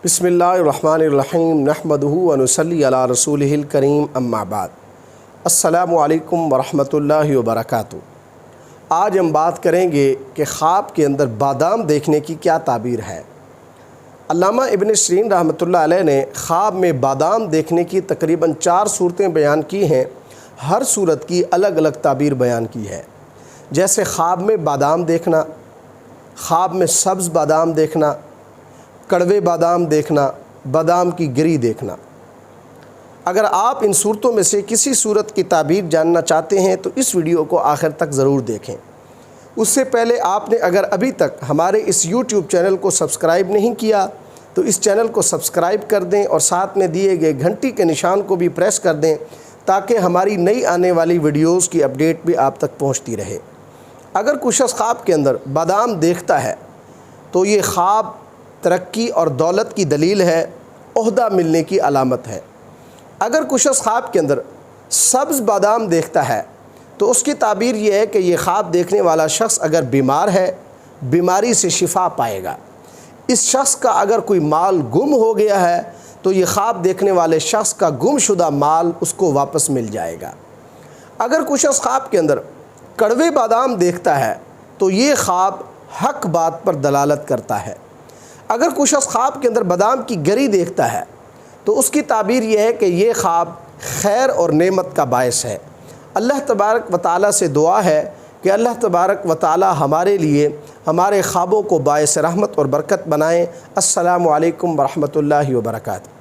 بسم اللہ الرحمن الرحیم نحمدہ ونصلی علی رسولہ الکریم اما بعد السلام علیکم ورحمۃ اللہ وبرکاتہ۔ آج ہم بات کریں گے کہ خواب کے اندر بادام دیکھنے کی کیا تعبیر ہے۔ علامہ ابن سیرین رحمۃ اللہ علیہ نے خواب میں بادام دیکھنے کی تقریباً 4 صورتیں بیان کی ہیں۔ ہر صورت کی الگ الگ تعبیر بیان کی ہے، جیسے خواب میں بادام دیکھنا، خواب میں سبز بادام دیکھنا، کڑوے بادام دیکھنا، بادام کی گری دیکھنا۔ اگر آپ ان صورتوں میں سے کسی صورت کی تعبیر جاننا چاہتے ہیں تو اس ویڈیو کو آخر تک ضرور دیکھیں۔ اس سے پہلے آپ نے اگر ابھی تک ہمارے اس یوٹیوب چینل کو سبسکرائب نہیں کیا تو اس چینل کو سبسکرائب کر دیں اور ساتھ میں دیے گئے گھنٹی کے نشان کو بھی پریس کر دیں تاکہ ہماری نئی آنے والی ویڈیوز کی اپڈیٹ بھی آپ تک پہنچتی رہے۔ اگر کوئی شخص خواب کے اندر بادام دیکھتا ہے تو یہ خواب ترقی اور دولت کی دلیل ہے، عہدہ ملنے کی علامت ہے۔ اگر کوئی شخص خواب کے اندر سبز بادام دیکھتا ہے تو اس کی تعبیر یہ ہے کہ یہ خواب دیکھنے والا شخص اگر بیمار ہے، بیماری سے شفا پائے گا۔ اس شخص کا اگر کوئی مال گم ہو گیا ہے تو یہ خواب دیکھنے والے شخص کا گم شدہ مال اس کو واپس مل جائے گا۔ اگر کوئی شخص خواب کے اندر کڑوے بادام دیکھتا ہے تو یہ خواب حق بات پر دلالت کرتا ہے۔ اگر کوئی شخص خواب کے اندر بادام کی گری دیکھتا ہے تو اس کی تعبیر یہ ہے کہ یہ خواب خیر اور نعمت کا باعث ہے۔ اللہ تبارک و تعالیٰ سے دعا ہے کہ اللہ تبارک و تعالیٰ ہمارے لیے ہمارے خوابوں کو باعث رحمت اور برکت بنائیں۔ السلام علیکم ورحمۃ اللہ وبرکاتہ۔